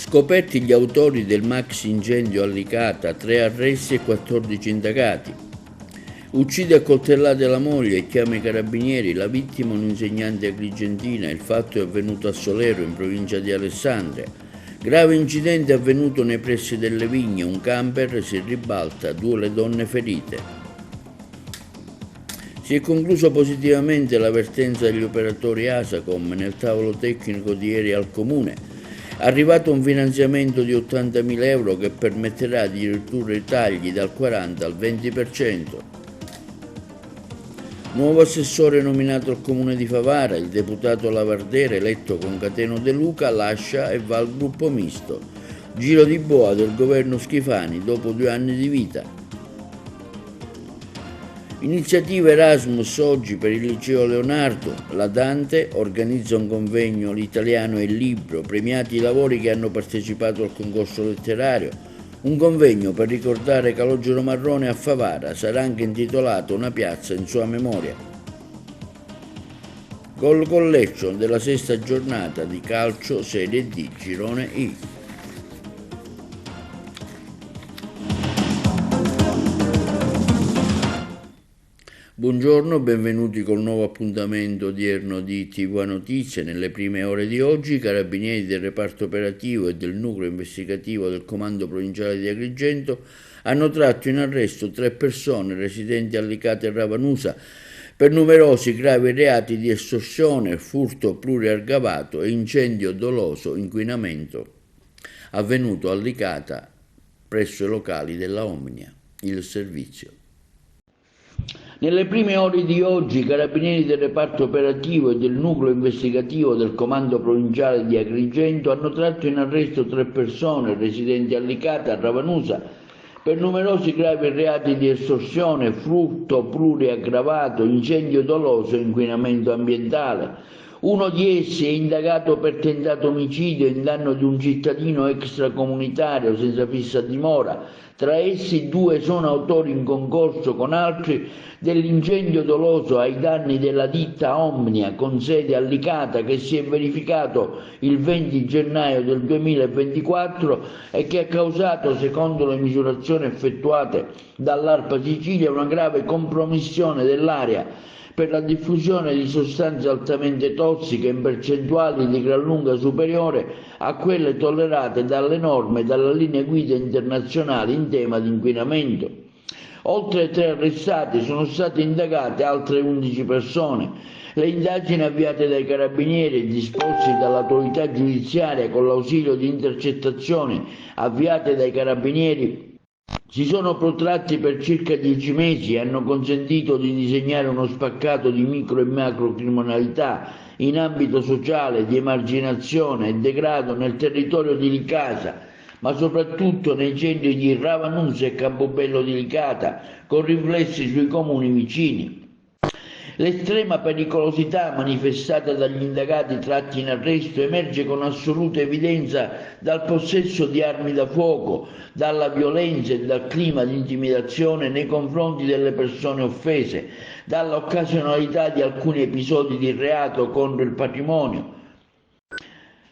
Scoperti gli autori del maxi incendio a Licata, 3 arresti e 14 indagati. Uccide a coltellate la moglie e chiama i carabinieri, la vittima un insegnante agrigentina, il fatto è avvenuto a Solero in provincia di Alessandria. Grave incidente avvenuto nei pressi delle Vigne, un camper si ribalta, 2 le donne ferite. Si è concluso positivamente l'avvertenza degli operatori ASACOM nel tavolo tecnico di ieri al Comune. Arrivato un finanziamento di 80.000 euro che permetterà di ridurre i tagli dal 40 al 20%. Nuovo assessore nominato al Comune di Favara, il deputato Lavardera eletto con Cateno De Luca lascia e va al gruppo misto. Giro di boa del governo Schifani dopo 2 anni di vita. Iniziativa Erasmus oggi per il Liceo Leonardo. La Dante organizza un convegno L'Italiano e il Libro, premiati i lavori che hanno partecipato al concorso letterario. Un convegno per ricordare Calogero Marrone a Favara, sarà anche intitolato una piazza in sua memoria. Gol collection della 6ª giornata di calcio Serie D, Girone I. Buongiorno, benvenuti col nuovo appuntamento odierno di TV Notizie. Nelle prime ore di oggi i carabinieri del reparto operativo e del nucleo investigativo del comando provinciale di Agrigento hanno tratto in arresto 3 persone residenti a Licata e Ravanusa per numerosi gravi reati di estorsione, furto pluriaggravato e incendio doloso inquinamento avvenuto a Licata presso i locali della Omnia, il servizio. Nelle prime ore di oggi i carabinieri del reparto operativo e del nucleo investigativo del comando provinciale di Agrigento hanno tratto in arresto 3 persone residenti a Licata e Ravanusa per numerosi gravi reati di estorsione, furto pluriaggravato, incendio doloso e inquinamento ambientale. Uno di essi è indagato per tentato omicidio in danno di un cittadino extracomunitario senza fissa dimora. Tra essi 2 sono autori in concorso con altri dell'incendio doloso ai danni della ditta Omnia con sede a Licata che si è verificato il 20 gennaio del 2024 e che ha causato, secondo le misurazioni effettuate dall'ARPA Sicilia, una grave compromissione dell'area per la diffusione di sostanze altamente tossiche in percentuali di gran lunga superiore a quelle tollerate dalle norme e dalle linee guida internazionali in tema di inquinamento. Oltre ai 3 arrestati sono state indagate altre 11 persone. Le indagini avviate dai carabinieri e disposte dall'autorità giudiziaria con l'ausilio di intercettazioni avviate dai carabinieri si sono protratti per circa 10 mesi e hanno consentito di disegnare uno spaccato di micro e macro criminalità in ambito sociale, di emarginazione e degrado nel territorio di Licata, ma soprattutto nei centri di Ravanusa e Campobello di Licata, con riflessi sui comuni vicini. L'estrema pericolosità manifestata dagli indagati tratti in arresto emerge con assoluta evidenza dal possesso di armi da fuoco, dalla violenza e dal clima di intimidazione nei confronti delle persone offese, dall'occasionalità di alcuni episodi di reato contro il patrimonio,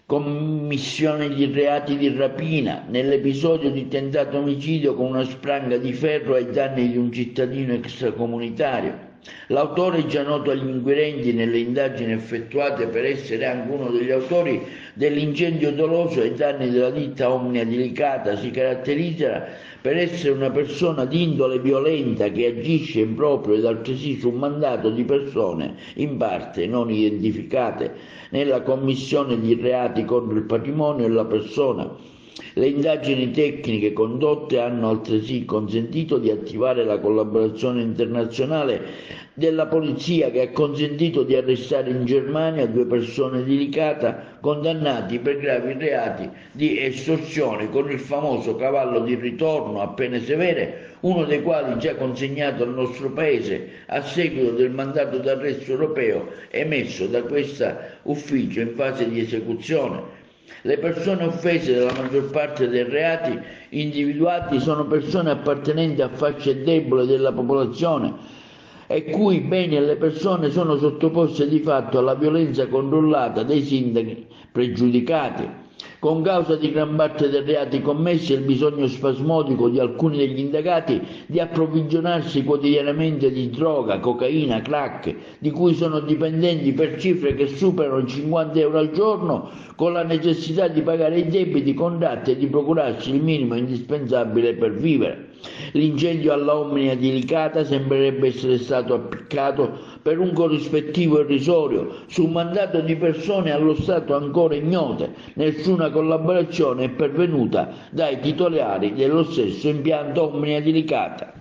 commissione di reati di rapina, nell'episodio di tentato omicidio con una spranga di ferro ai danni di un cittadino extracomunitario. L'autore, già noto agli inquirenti nelle indagini effettuate per essere anche uno degli autori dell'incendio doloso ai danni della ditta Omnia di Licata, si caratterizza per essere una persona di indole violenta che agisce in proprio ed altresì su mandato di persone in parte non identificate nella commissione di reati contro il patrimonio e la persona. Le indagini tecniche condotte hanno altresì consentito di attivare la collaborazione internazionale della polizia che ha consentito di arrestare in Germania 2 persone di Licata condannati per gravi reati di estorsione con il famoso cavallo di ritorno a pene severe, uno dei quali già consegnato al nostro paese a seguito del mandato d'arresto europeo emesso da questo ufficio in fase di esecuzione. Le persone offese dalla maggior parte dei reati individuati sono persone appartenenti a fasce deboli della popolazione e cui beni e le persone sono sottoposte di fatto alla violenza controllata dei sindaci pregiudicati. con causa di gran parte dei reati commessi e il bisogno spasmodico di alcuni degli indagati di approvvigionarsi quotidianamente di droga, cocaina, crack, di cui sono dipendenti per cifre che superano i 50 euro al giorno, con la necessità di pagare i debiti contratti e di procurarsi il minimo indispensabile per vivere. L'incendio alla Omnia di Licata sembrerebbe essere stato appiccato per un corrispettivo irrisorio su un mandato di persone allo stato ancora ignote. Nessuna collaborazione è pervenuta dai titolari dello stesso impianto Omnia di Licata.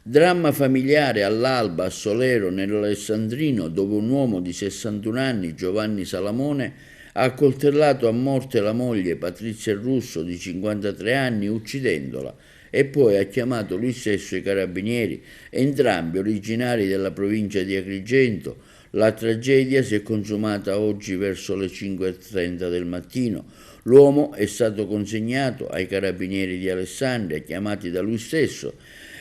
Dramma familiare all'Alba a Solero nell'Alessandrino, dove un uomo di 61 anni, Giovanni Salamone, ha accoltellato a morte la moglie Patrizia Russo di 53 anni uccidendola e poi ha chiamato lui stesso i carabinieri, entrambi originari della provincia di Agrigento. La tragedia si è consumata oggi verso le 5:30 del mattino. L'uomo è stato consegnato ai carabinieri di Alessandria, chiamati da lui stesso,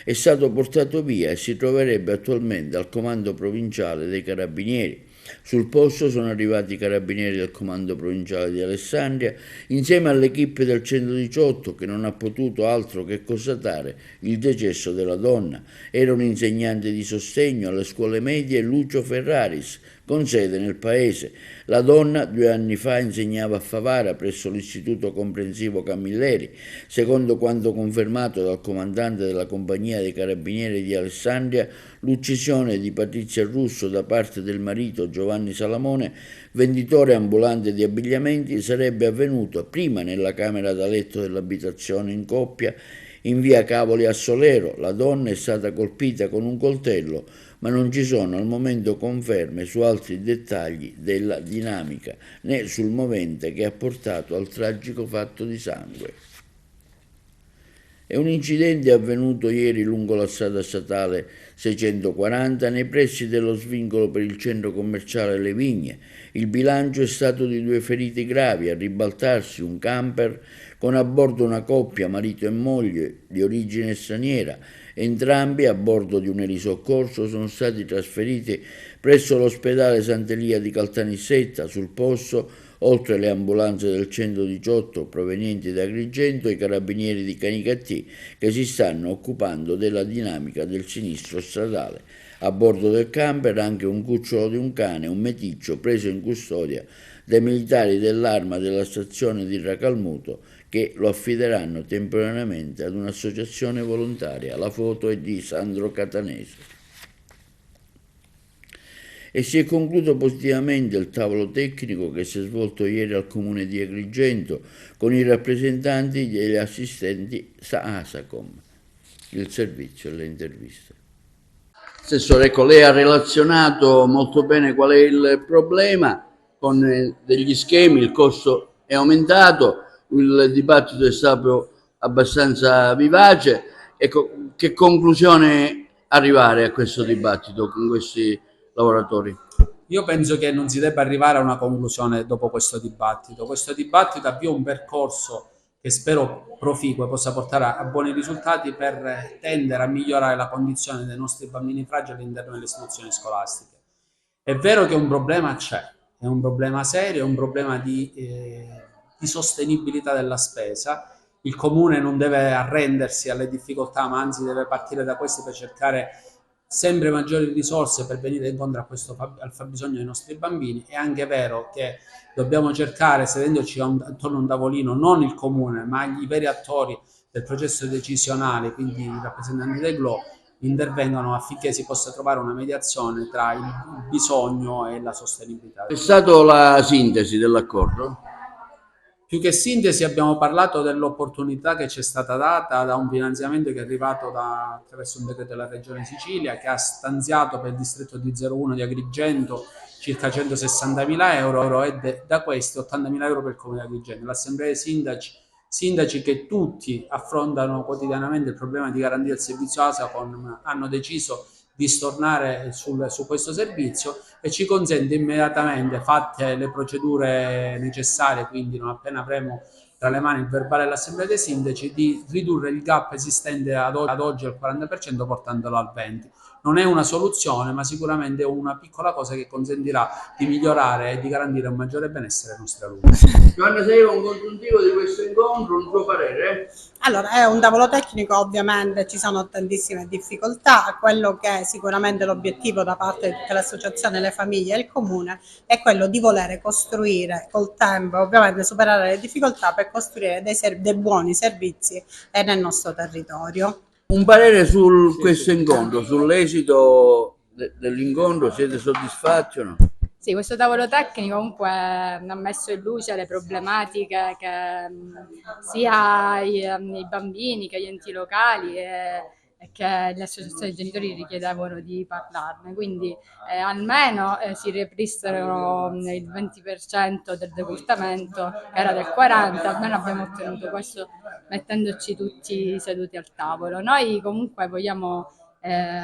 è stato portato via e si troverebbe attualmente al comando provinciale dei carabinieri. Sul posto sono arrivati i carabinieri del comando provinciale di Alessandria insieme all'equipe del 118 che non ha potuto altro che constatare il decesso della donna. Era un insegnante di sostegno alle scuole medie Lucio Ferraris, con sede nel paese. La donna 2 anni fa insegnava a Favara presso l'Istituto Comprensivo Camilleri. Secondo quanto confermato dal comandante della compagnia dei carabinieri di Alessandria, l'uccisione di Patrizia Russo da parte del marito Giovanni Salamone, venditore ambulante di abbigliamenti, sarebbe avvenuta prima nella camera da letto dell'abitazione in coppia in via Cavoli a Solero. La donna è stata colpita con un coltello, ma non ci sono al momento conferme su altri dettagli della dinamica, né sul movente che ha portato al tragico fatto di sangue. È un incidente avvenuto ieri lungo la strada statale 640 nei pressi dello svincolo per il centro commerciale Le Vigne. Il bilancio è stato di 2 feriti gravi, a ribaltarsi un camper con a bordo una coppia, marito e moglie, di origine straniera. Entrambi, a bordo di un elisoccorso, sono stati trasferiti presso l'ospedale Sant'Elia di Caltanissetta. Sul posto, oltre alle ambulanze del 118 provenienti da Agrigento, i carabinieri di Canicattì che si stanno occupando della dinamica del sinistro stradale. A bordo del camper anche un cucciolo di un cane, un meticcio, preso in custodia dai militari dell'Arma della stazione di Racalmuto, che lo affideranno temporaneamente ad un'associazione volontaria. La foto è di Sandro Catanese. E si è concluso positivamente il tavolo tecnico che si è svolto ieri al comune di Agrigento con i rappresentanti degli assistenti ASACOM, il servizio e le interviste. Assessore, ecco, lei ha relazionato molto bene qual è il problema con degli schemi, il costo è aumentato, il dibattito è stato abbastanza vivace. Ecco, che conclusione arrivare a questo dibattito con questi lavoratori? Io penso che non si debba arrivare a una conclusione dopo questo dibattito. Questo dibattito avvia un percorso che spero proficuo e possa portare a buoni risultati per tendere a migliorare la condizione dei nostri bambini fragili all'interno delle istituzioni scolastiche. È vero che un problema c'è, è un problema serio, è un problema di sostenibilità della spesa. Il comune non deve arrendersi alle difficoltà, ma anzi deve partire da queste per cercare sempre maggiori risorse per venire incontro a questo, al fabbisogno dei nostri bambini. È anche vero che dobbiamo cercare, sedendoci attorno a un tavolino, non il comune, ma i veri attori del processo decisionale, quindi i rappresentanti del GLO, intervengano affinché si possa trovare una mediazione tra il bisogno e la sostenibilità. È stata la sintesi dell'accordo? Più che sintesi abbiamo parlato dell'opportunità che ci è stata data da un finanziamento che è arrivato attraverso un decreto della Regione Sicilia, che ha stanziato per il distretto di 01 di Agrigento circa 160.000 euro e da questi 80.000 euro per il comune di Agrigento. L'assemblea dei sindaci che tutti affrontano quotidianamente il problema di garantire il servizio ASACOM hanno deciso di stornare su questo servizio e ci consente immediatamente, fatte le procedure necessarie, quindi non appena avremo tra le mani il verbale dell'assemblea dei sindaci, di ridurre il gap esistente ad oggi al 40% portandolo al 20%. non è una soluzione, ma sicuramente è una piccola cosa che consentirà di migliorare e di garantire un maggiore benessere ai nostri alunni. Giovanna, sei un congiuntivo di questo incontro, un tuo parere? Allora, è un tavolo tecnico, ovviamente ci sono tantissime difficoltà. Quello che è sicuramente l'obiettivo da parte di tutte le associazioni, le famiglie e il comune è quello di volere costruire col tempo, ovviamente superare le difficoltà per costruire dei buoni servizi nel nostro territorio. Un parere su questo incontro, sull'esito dell'incontro, siete soddisfatti o no? Sì, questo tavolo tecnico comunque ha messo in luce le problematiche che sia i bambini che gli enti locali e che le associazioni dei genitori richiedevano di parlarne, quindi almeno si ripristinano il 20% del decurtamento, che era del 40%, almeno abbiamo ottenuto questo mettendoci tutti seduti al tavolo. Noi comunque vogliamo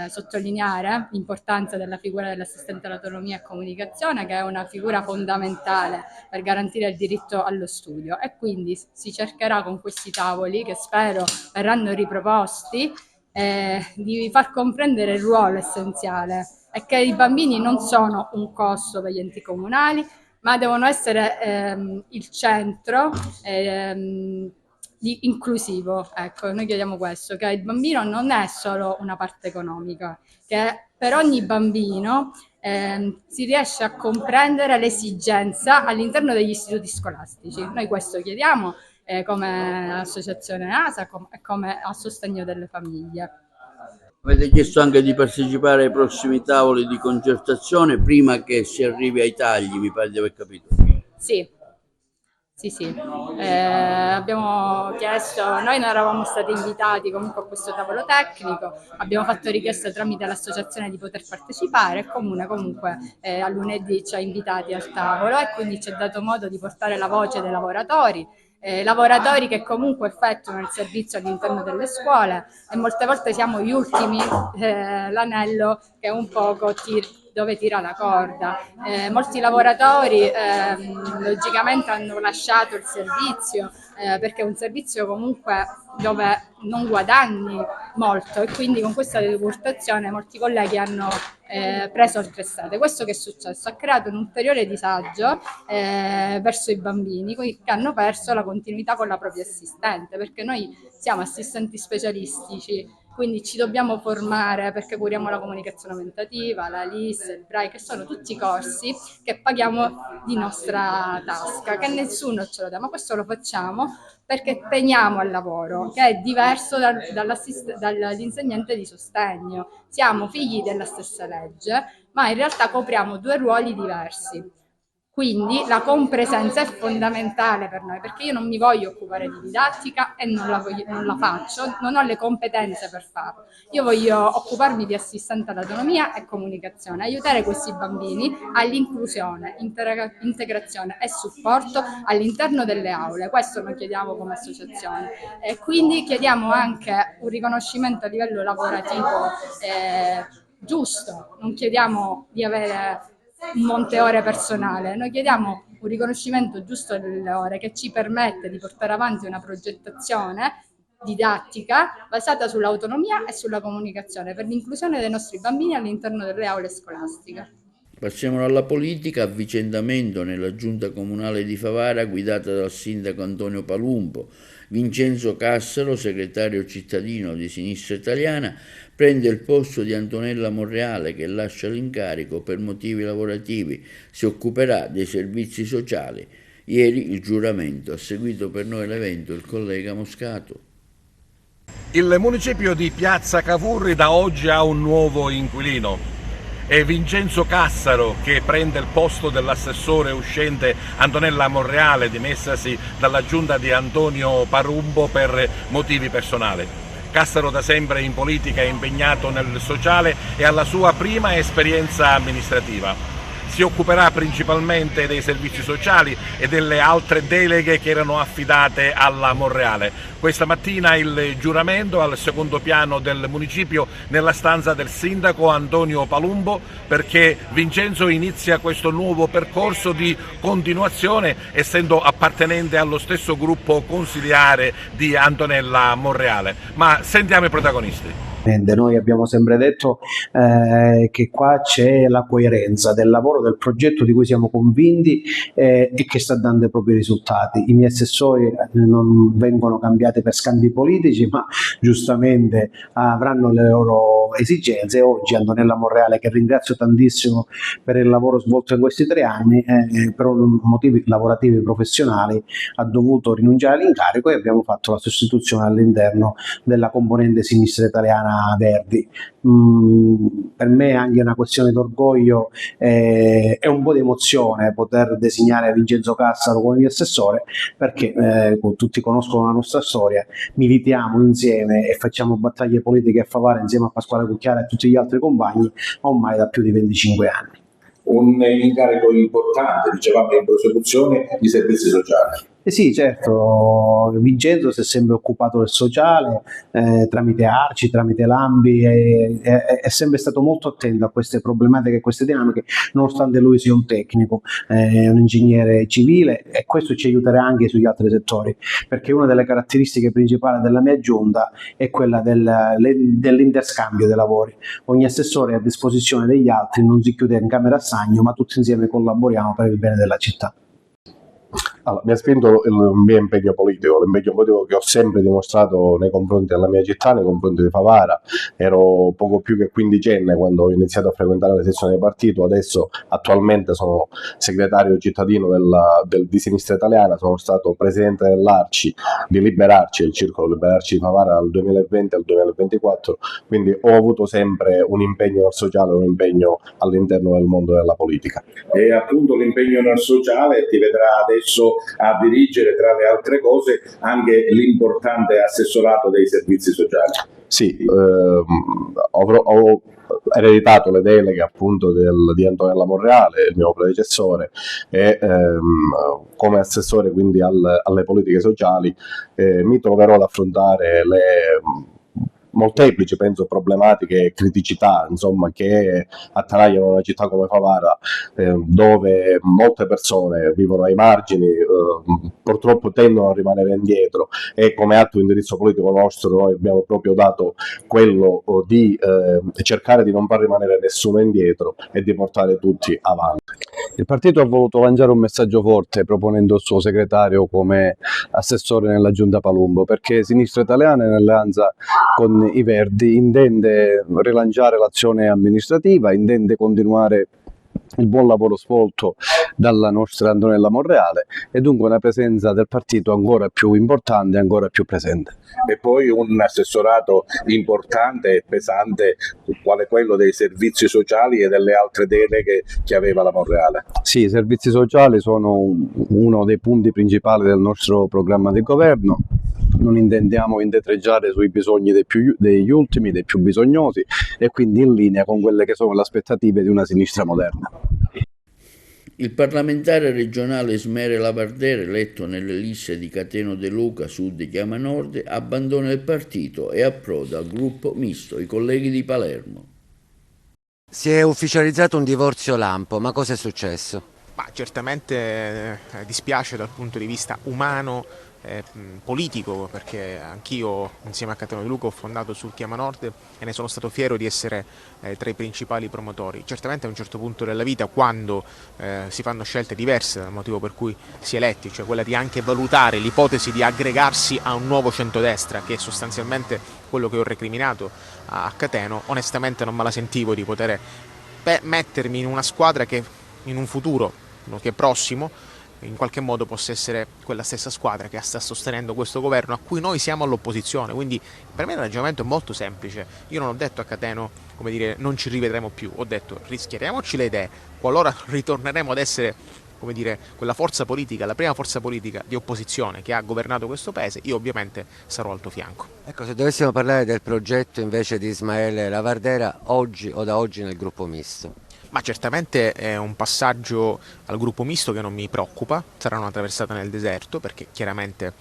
sottolineare l'importanza della figura dell'assistente all'autonomia e comunicazione, che è una figura fondamentale per garantire il diritto allo studio, e quindi si cercherà con questi tavoli, che spero verranno riproposti, di far comprendere il ruolo essenziale e che i bambini non sono un costo per gli enti comunali, ma devono essere il centro inclusivo. Ecco, noi chiediamo questo, che il bambino non è solo una parte economica, che per ogni bambino si riesce a comprendere l'esigenza all'interno degli istituti scolastici. Noi questo chiediamo come associazione ASA e come a sostegno delle famiglie. Avete chiesto anche di partecipare ai prossimi tavoli di concertazione prima che si arrivi ai tagli, mi pare di aver capito. Sì. Abbiamo chiesto, noi non eravamo stati invitati comunque a questo tavolo tecnico, abbiamo fatto richiesta tramite l'associazione di poter partecipare, e il comune comunque a lunedì ci ha invitati al tavolo, e quindi ci è dato modo di portare la voce dei lavoratori che comunque effettuano il servizio all'interno delle scuole, e molte volte siamo gli ultimi, l'anello che un poco dove tira la corda. Molti lavoratori logicamente hanno lasciato il servizio perché è un servizio comunque dove non guadagni molto, e quindi con questa decurtazione molti colleghi hanno preso altre strade. Questo che è successo? Ha creato un ulteriore disagio verso i bambini che hanno perso la continuità con la propria assistente, perché noi siamo assistenti specialistici, quindi ci dobbiamo formare perché curiamo la comunicazione aumentativa, la LIS, il Braille, che sono tutti corsi che paghiamo di nostra tasca, che nessuno ce lo dà, ma questo lo facciamo perché teniamo al lavoro, che è diverso dall'insegnante di sostegno. Siamo figli della stessa legge, ma in realtà copriamo due ruoli diversi. Quindi la compresenza è fondamentale per noi, perché io non mi voglio occupare di didattica e non la faccio, non ho le competenze per farlo. Io voglio occuparmi di assistente all'autonomia e comunicazione, aiutare questi bambini all'inclusione, integrazione e supporto all'interno delle aule. Questo noi chiediamo come associazione, e quindi chiediamo anche un riconoscimento a livello lavorativo giusto. Non chiediamo di avere un monte ore personale, noi chiediamo un riconoscimento giusto delle ore che ci permette di portare avanti una progettazione didattica basata sull'autonomia e sulla comunicazione per l'inclusione dei nostri bambini all'interno delle aule scolastiche. Passiamo alla politica. Avvicendamento nella giunta comunale di Favara guidata dal sindaco Antonio Palumbo. Vincenzo Cassaro, segretario cittadino di Sinistra Italiana, prende il posto di Antonella Monreale, che lascia l'incarico per motivi lavorativi. Si occuperà dei servizi sociali. Ieri il giuramento. Ha seguito per noi l'evento il collega Moscato. Il municipio di Piazza Cavourri da oggi ha un nuovo inquilino. È Vincenzo Cassaro che prende il posto dell'assessore uscente Antonella Monreale, dimessasi dalla giunta di Antonio Palumbo per motivi personali. Cassaro da sempre in politica è impegnato nel sociale e ha la sua prima esperienza amministrativa. Si occuperà principalmente dei servizi sociali e delle altre deleghe che erano affidate alla Monreale. Questa mattina il giuramento al secondo piano del municipio nella stanza del sindaco Antonio Palumbo, perché Vincenzo inizia questo nuovo percorso di continuazione essendo appartenente allo stesso gruppo consiliare di Antonella Monreale. Ma sentiamo i protagonisti. Noi abbiamo sempre detto che qua c'è la coerenza del lavoro, del progetto di cui siamo convinti e che sta dando i propri risultati. I miei assessori non vengono cambiati per scambi politici, ma giustamente avranno le loro esigenze. Oggi Antonella Monreale, che ringrazio tantissimo per il lavoro svolto in questi 3 anni, per motivi lavorativi professionali ha dovuto rinunciare all'incarico e abbiamo fatto la sostituzione all'interno della componente sinistra italiana Verdi. Per me è anche una questione d'orgoglio e un po' di emozione poter designare Vincenzo Cassaro come mio assessore, perché tutti conoscono la nostra storia, militiamo insieme e facciamo battaglie politiche a favore insieme a Pasquale Cucchiara e a tutti gli altri compagni ormai da più di 25 anni. Un incarico importante, dicevamo, in prosecuzione di servizi sociali. Sì, certo, Vincenzo si è sempre occupato del sociale tramite ARCI, tramite Lambi, è sempre stato molto attento a queste problematiche e queste dinamiche, nonostante lui sia un tecnico, un ingegnere civile, e questo ci aiuterà anche sugli altri settori, perché una delle caratteristiche principali della mia giunta è quella dell'interscambio dei lavori. Ogni assessore è a disposizione degli altri, non si chiude in camera a stagno, ma tutti insieme collaboriamo per il bene della città. Allora, mi ha spinto il mio impegno politico, l'impegno politico che ho sempre dimostrato nei confronti della mia città, nei confronti di Favara. Ero poco più che quindicenne quando ho iniziato a frequentare le sezioni del partito, adesso attualmente sono segretario cittadino di Sinistra Italiana, sono stato presidente dell'ARCI, di Liberarci, il Circolo Liberarci di Favara dal 2020 al 2024, quindi ho avuto sempre un impegno nel sociale, un impegno all'interno del mondo della politica. E appunto l'impegno nel sociale ti vedrà adesso a dirigere, tra le altre cose, anche l'importante assessorato dei servizi sociali. Sì, ho ereditato le deleghe appunto di Antonella Monreale, il mio predecessore, e come assessore quindi alle politiche sociali mi troverò ad affrontare le molteplici, penso, problematiche e criticità, insomma, che attanagliano una città come Favara, dove molte persone vivono ai margini, purtroppo tendono a rimanere indietro, e come atto indirizzo politico nostro noi abbiamo proprio dato quello di cercare di non far rimanere nessuno indietro e di portare tutti avanti. Il partito ha voluto lanciare un messaggio forte proponendo il suo segretario come assessore nella Giunta Palumbo, perché Sinistra Italiana, in alleanza con i Verdi, intende rilanciare l'azione amministrativa, intende continuare il buon lavoro svolto dalla nostra Antonella Monreale, e dunque una presenza del partito ancora più importante e ancora più presente. E poi un assessorato importante e pesante quale quello dei servizi sociali e delle altre deleghe che aveva la Monreale. Sì, i servizi sociali sono uno dei punti principali del nostro programma di governo. Non intendiamo indietreggiare sui bisogni degli ultimi, dei più bisognosi, e quindi in linea con quelle che sono le aspettative di una sinistra moderna. Il parlamentare regionale Ismere Lavardera, eletto nelle liste di Cateno De Luca, Sud Chiama Nord, abbandona il partito e approda al gruppo misto, i colleghi di Palermo. Si è ufficializzato un divorzio lampo, ma cosa è successo? Certamente dispiace dal punto di vista umano, politico, perché anch'io insieme a Cateno De Luca ho fondato Sul Chiama Nord e ne sono stato fiero di essere tra i principali promotori. Certamente a un certo punto della vita, quando si fanno scelte diverse dal motivo per cui si è eletti, cioè quella di anche valutare l'ipotesi di aggregarsi a un nuovo centrodestra, che è sostanzialmente quello che ho recriminato a Cateno, onestamente non me la sentivo di poter mettermi in una squadra che in un futuro che è prossimo in qualche modo possa essere quella stessa squadra che sta sostenendo questo governo a cui noi siamo all'opposizione. Quindi per me il ragionamento è molto semplice. Io non ho detto a Cateno, come dire, non ci rivedremo più, ho detto rischieriamoci le idee, qualora ritorneremo ad essere, come dire, quella forza politica, la prima forza politica di opposizione che ha governato questo paese, io ovviamente sarò al tuo fianco. Ecco, se dovessimo parlare del progetto invece di Ismaele Lavardera, oggi o da oggi nel gruppo misto. Ma certamente è un passaggio al gruppo misto che non mi preoccupa, sarà una traversata nel deserto, perché chiaramente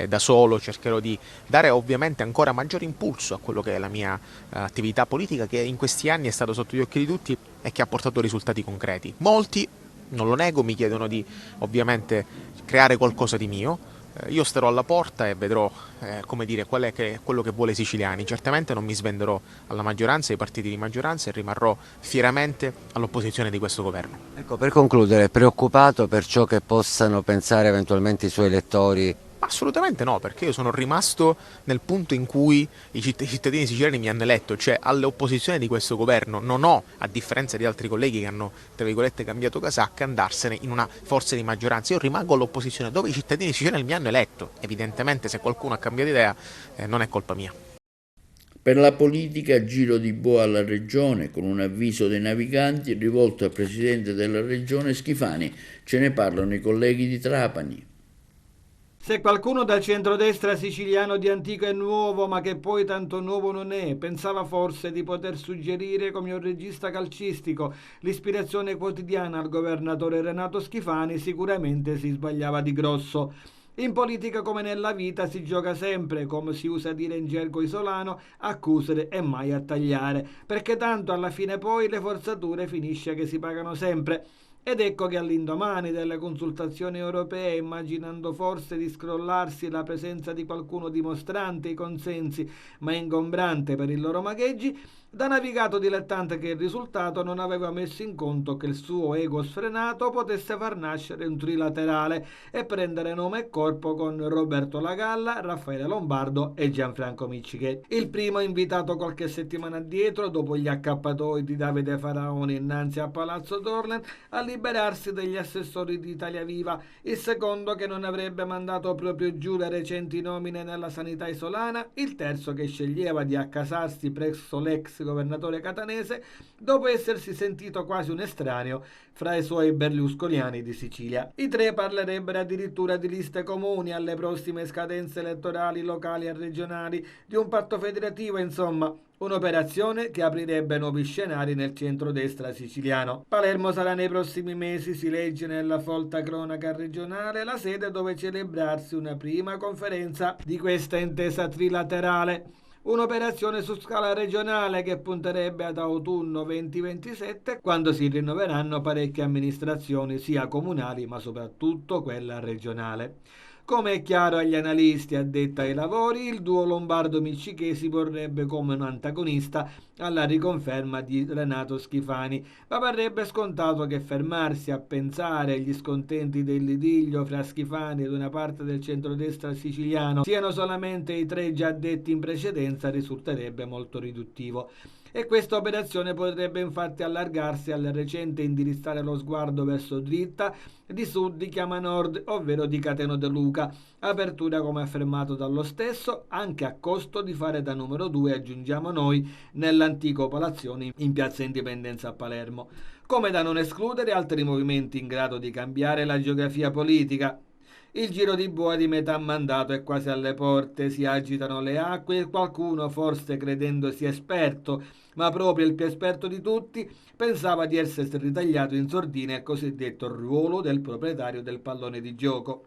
da solo cercherò di dare ovviamente ancora maggiore impulso a quello che è la mia attività politica, che in questi anni è stato sotto gli occhi di tutti e che ha portato risultati concreti. Molti, non lo nego, mi chiedono di ovviamente creare qualcosa di mio. Io starò alla porta e vedrò qual è quello che vuole i siciliani. Certamente non mi svenderò alla maggioranza, ai partiti di maggioranza, e rimarrò fieramente all'opposizione di questo governo. Ecco, per concludere, preoccupato per ciò che possano pensare eventualmente i suoi elettori? Assolutamente no, perché io sono rimasto nel punto in cui i cittadini siciliani mi hanno eletto, cioè all'opposizione di questo governo. Non ho, a differenza di altri colleghi che hanno, tra virgolette, cambiato casacca, andarsene in una forza di maggioranza. Io rimango all'opposizione dove i cittadini siciliani mi hanno eletto. Evidentemente se qualcuno ha cambiato idea non è colpa mia. Per la politica, giro di boa alla regione con un avviso dei naviganti rivolto al presidente della regione Schifani. Ce ne parlano i colleghi di Trapani. Se qualcuno dal centrodestra siciliano di antico e nuovo, ma che poi tanto nuovo non è, pensava forse di poter suggerire come un regista calcistico l'ispirazione quotidiana al governatore Renato Schifani, sicuramente si sbagliava di grosso. In politica come nella vita si gioca sempre, come si usa dire in gergo isolano, a cusere e mai a tagliare, perché tanto alla fine poi le forzature finisce che si pagano sempre. Ed ecco che all'indomani delle consultazioni europee, immaginando forse di scrollarsi la presenza di qualcuno dimostrante i consensi ma ingombrante per i loro magheggi, da navigato dilettante che il risultato non aveva messo in conto che il suo ego sfrenato potesse far nascere un trilaterale e prendere nome e corpo con Roberto Lagalla, Raffaele Lombardo e Gianfranco Micciche. Il primo invitato qualche settimana addietro, dopo gli accappatoi di Davide Faraoni innanzi a Palazzo Dorlen, a liberarsi degli assessori di Italia Viva, il secondo che non avrebbe mandato proprio giù le recenti nomine nella sanità isolana, il terzo che sceglieva di accasarsi presso l'ex governatore catanese dopo essersi sentito quasi un estraneo fra i suoi berlusconiani di Sicilia. I tre parlerebbero addirittura di liste comuni alle prossime scadenze elettorali locali e regionali, di un patto federativo, insomma un'operazione che aprirebbe nuovi scenari nel centrodestra siciliano. Palermo sarà nei prossimi mesi, si legge nella folta cronaca regionale, la sede dove celebrarsi una prima conferenza di questa intesa trilaterale. Un'operazione su scala regionale che punterebbe ad autunno 2027, quando si rinnoveranno parecchie amministrazioni sia comunali ma soprattutto quella regionale. Come è chiaro agli analisti addetti ai lavori, il duo Lombardo-Micciche si porrebbe come un antagonista alla riconferma di Renato Schifani, ma parrebbe scontato che fermarsi a pensare agli scontenti del litiglio fra Schifani ed una parte del centrodestra siciliano siano solamente i tre già detti in precedenza risulterebbe molto riduttivo. E questa operazione potrebbe infatti allargarsi al recente indirizzare lo sguardo verso dritta di sud di Chiama Nord, ovvero di Cateno De Luca, apertura come affermato dallo stesso anche a costo di fare da numero 2, aggiungiamo noi, nell'antico palazzone in piazza Indipendenza a Palermo, come da non escludere altri movimenti in grado di cambiare la geografia politica. Il giro di boa di metà mandato è quasi alle porte, si agitano le acque e qualcuno, forse credendosi esperto, ma proprio il più esperto di tutti, pensava di essersi ritagliato in sordina il cosiddetto ruolo del proprietario del pallone di gioco.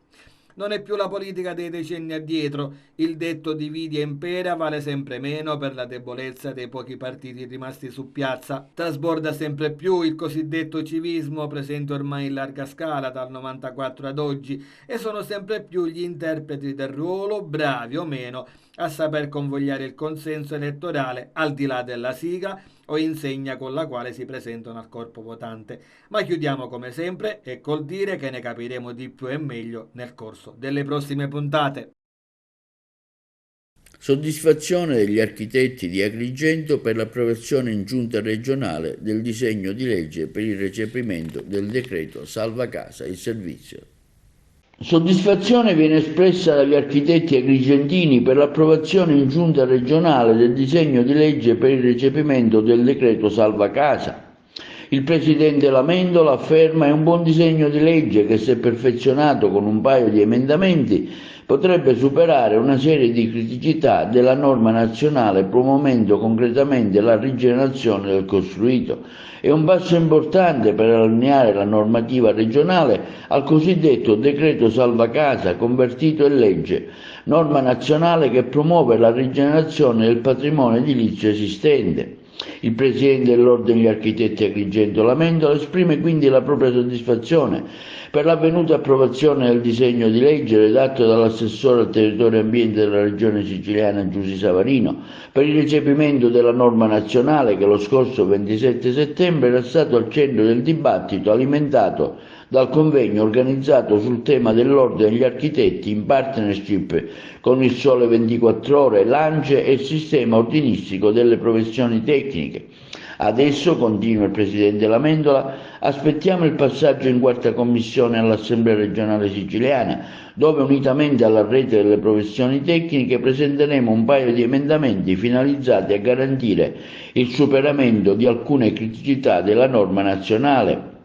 Non è più la politica dei decenni addietro, il detto dividi e impera vale sempre meno per la debolezza dei pochi partiti rimasti su piazza. Trasborda sempre più il cosiddetto civismo presente ormai in larga scala dal 94 ad oggi e sono sempre più gli interpreti del ruolo, bravi o meno, a saper convogliare il consenso elettorale al di là della sigla o insegna con la quale si presentano al corpo votante. Ma chiudiamo come sempre e col dire che ne capiremo di più e meglio nel corso delle prossime puntate. Soddisfazione degli architetti di Agrigento per l'approvazione in giunta regionale del disegno di legge per il recepimento del decreto Salva Casa e Servizio. Soddisfazione viene espressa dagli architetti agrigentini per l'approvazione in giunta regionale del disegno di legge per il recepimento del decreto Salva Casa. Il presidente Lamendola afferma è un buon disegno di legge che, se perfezionato con un paio di emendamenti, potrebbe superare una serie di criticità della norma nazionale promuovendo concretamente la rigenerazione del costruito. È un passo importante per allineare la normativa regionale al cosiddetto decreto Salva Casa convertito in legge, norma nazionale che promuove la rigenerazione del patrimonio edilizio esistente. Il presidente dell'Ordine degli Architetti Agrigento Lamendola esprime quindi la propria soddisfazione per l'avvenuta approvazione del disegno di legge redatto dall'assessore al territorio e ambiente della regione siciliana Giusy Savarino per il recepimento della norma nazionale che lo scorso 27 settembre era stato al centro del dibattito alimentato dal convegno organizzato sul tema dell'Ordine degli Architetti in partnership con il Sole 24 Ore, l'ANCE e il sistema ordinistico delle professioni tecniche. Adesso, continua il presidente Lamendola, aspettiamo il passaggio in quarta commissione all'Assemblea regionale siciliana, dove unitamente alla rete delle professioni tecniche presenteremo un paio di emendamenti finalizzati a garantire il superamento di alcune criticità della norma nazionale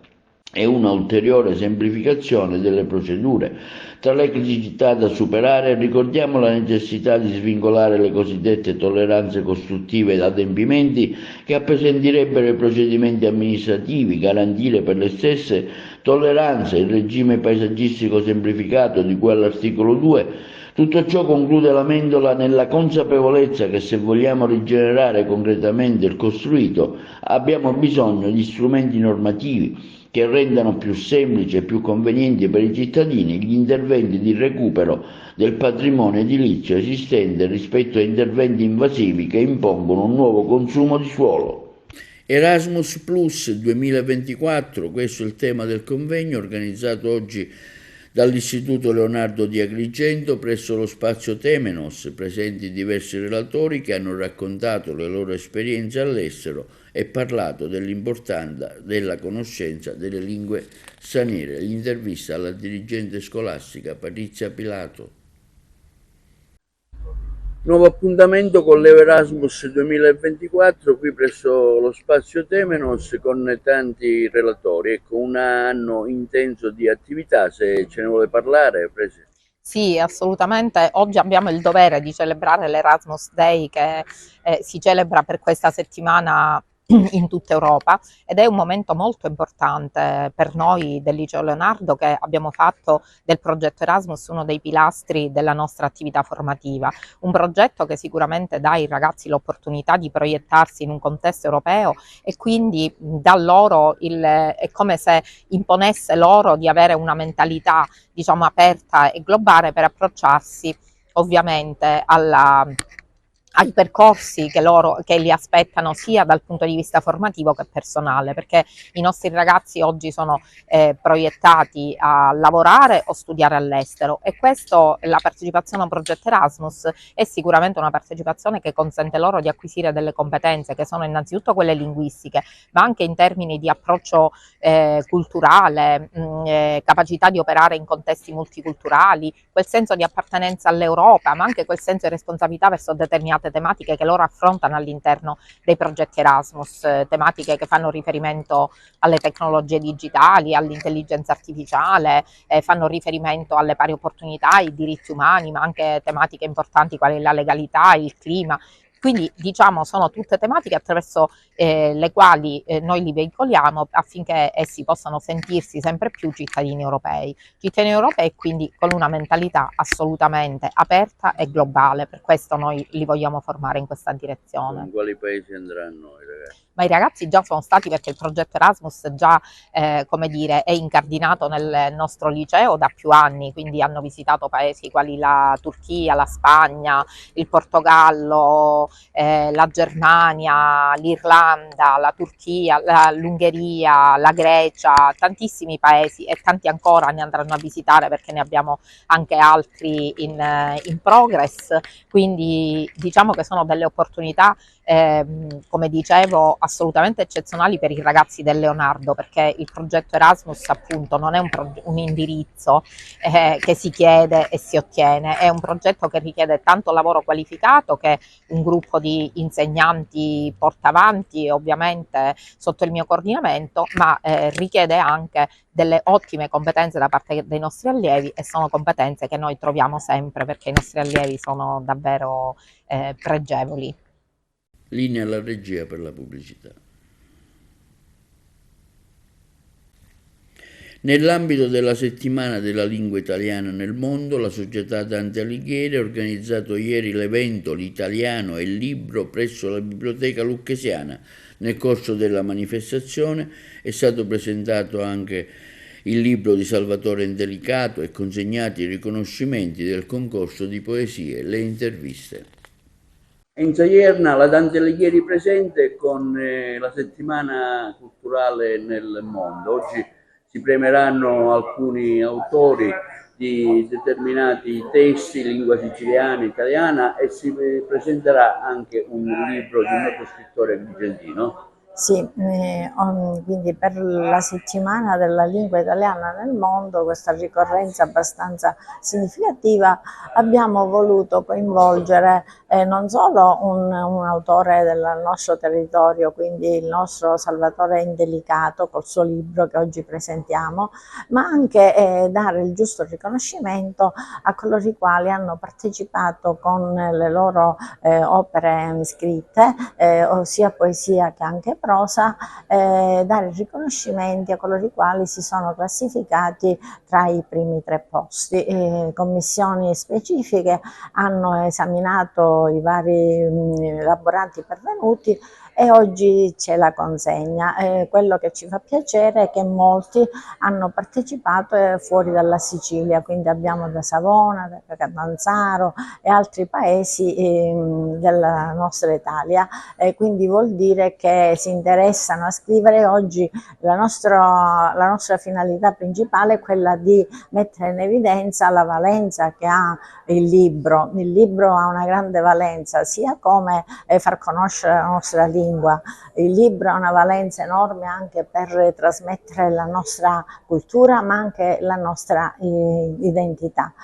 e una ulteriore semplificazione delle procedure. Tra le criticità da superare ricordiamo la necessità di svincolare le cosiddette tolleranze costruttive da adempimenti che appesantirirebbero i procedimenti amministrativi, garantire per le stesse tolleranze il regime paesaggistico semplificato di cui all'articolo 2. Tutto ciò, conclude Lamendola, nella consapevolezza che se vogliamo rigenerare concretamente il costruito abbiamo bisogno di strumenti normativi che rendano più semplici e più convenienti per i cittadini gli interventi di recupero del patrimonio edilizio esistente rispetto a interventi invasivi che impongono un nuovo consumo di suolo. Erasmus Plus 2024, questo è il tema del convegno organizzato oggi dall'Istituto Leonardo di Agrigento presso lo spazio Temenos, presenti diversi relatori che hanno raccontato le loro esperienze all'estero e parlato dell'importanza della conoscenza delle lingue straniere. L'intervista alla dirigente scolastica Patrizia Pilato. Nuovo appuntamento con l'Erasmus 2024 qui presso lo spazio Temenos con tanti relatori. Ecco, un anno intenso di attività, se ce ne vuole parlare, Presidente. Sì, assolutamente. Oggi abbiamo il dovere di celebrare l'Erasmus Day che si celebra per questa settimana in tutta Europa ed è un momento molto importante per noi del Liceo Leonardo, che abbiamo fatto del progetto Erasmus uno dei pilastri della nostra attività formativa, un progetto che sicuramente dà ai ragazzi l'opportunità di proiettarsi in un contesto europeo e quindi dà loro è come se imponesse loro di avere una mentalità, diciamo, aperta e globale per approcciarsi ovviamente ai percorsi che li aspettano sia dal punto di vista formativo che personale, perché i nostri ragazzi oggi sono proiettati a lavorare o studiare all'estero e questo, la partecipazione a un progetto Erasmus è sicuramente una partecipazione che consente loro di acquisire delle competenze che sono innanzitutto quelle linguistiche, ma anche in termini di approccio culturale, capacità di operare in contesti multiculturali, quel senso di appartenenza all'Europa, ma anche quel senso di responsabilità verso determinate tematiche che loro affrontano all'interno dei progetti Erasmus, tematiche che fanno riferimento alle tecnologie digitali, all'intelligenza artificiale, fanno riferimento alle pari opportunità, ai diritti umani, ma anche tematiche importanti quali la legalità, il clima. Quindi diciamo sono tutte tematiche attraverso le quali noi li veicoliamo affinché essi possano sentirsi sempre più cittadini europei e quindi con una mentalità assolutamente aperta e globale. Per questo noi li vogliamo formare in questa direzione. In quali paesi andranno i ragazzi? Ma i ragazzi già sono stati, perché il progetto Erasmus già come dire, è incardinato nel nostro liceo da più anni, quindi hanno visitato paesi quali la Turchia, la Spagna, il Portogallo, la Germania, l'Irlanda, la Turchia, l'Ungheria, la Grecia, tantissimi paesi e tanti ancora ne andranno a visitare perché ne abbiamo anche altri in progress, quindi diciamo che sono delle opportunità come dicevo assolutamente eccezionali per i ragazzi del Leonardo, perché il progetto Erasmus appunto non è un indirizzo che si chiede e si ottiene, è un progetto che richiede tanto lavoro qualificato che un gruppo di insegnanti porta avanti ovviamente sotto il mio coordinamento, ma richiede anche delle ottime competenze da parte dei nostri allievi e sono competenze che noi troviamo sempre perché i nostri allievi sono davvero pregevoli. Linea alla regia per la pubblicità. Nell'ambito della settimana della lingua italiana nel mondo, la società Dante Alighieri ha organizzato ieri l'evento L'italiano e il libro presso la Biblioteca Lucchesiana. Nel corso della manifestazione è stato presentato anche il libro di Salvatore Indelicato e consegnati i riconoscimenti del concorso di poesie e le interviste. In Saierna la Dante Alighieri presente con la settimana culturale nel mondo. Oggi si premieranno alcuni autori di determinati testi in lingua siciliana e italiana e si presenterà anche un libro di un noto scrittore agrigentino. Sì, quindi per la settimana della lingua italiana nel mondo, questa ricorrenza abbastanza significativa, abbiamo voluto coinvolgere non solo un autore del nostro territorio, quindi il nostro Salvatore Indelicato col suo libro che oggi presentiamo, ma anche dare il giusto riconoscimento a coloro i quali hanno partecipato con le loro opere scritte, sia poesia che anche prosa, dare riconoscimenti a coloro i quali si sono classificati tra i primi 3 posti. Commissioni specifiche hanno esaminato i vari elaborati pervenuti e oggi c'è la consegna. Quello che ci fa piacere è che molti hanno partecipato fuori dalla Sicilia, quindi abbiamo da Savona, da Catanzaro e altri paesi della nostra Italia, quindi vuol dire che si interessano a scrivere. Oggi la nostra finalità principale è quella di mettere in evidenza la valenza che ha il libro. Il libro ha una grande valenza, sia come far conoscere la nostra lingua. Il libro ha una valenza enorme anche per trasmettere la nostra cultura, ma anche la nostra identità.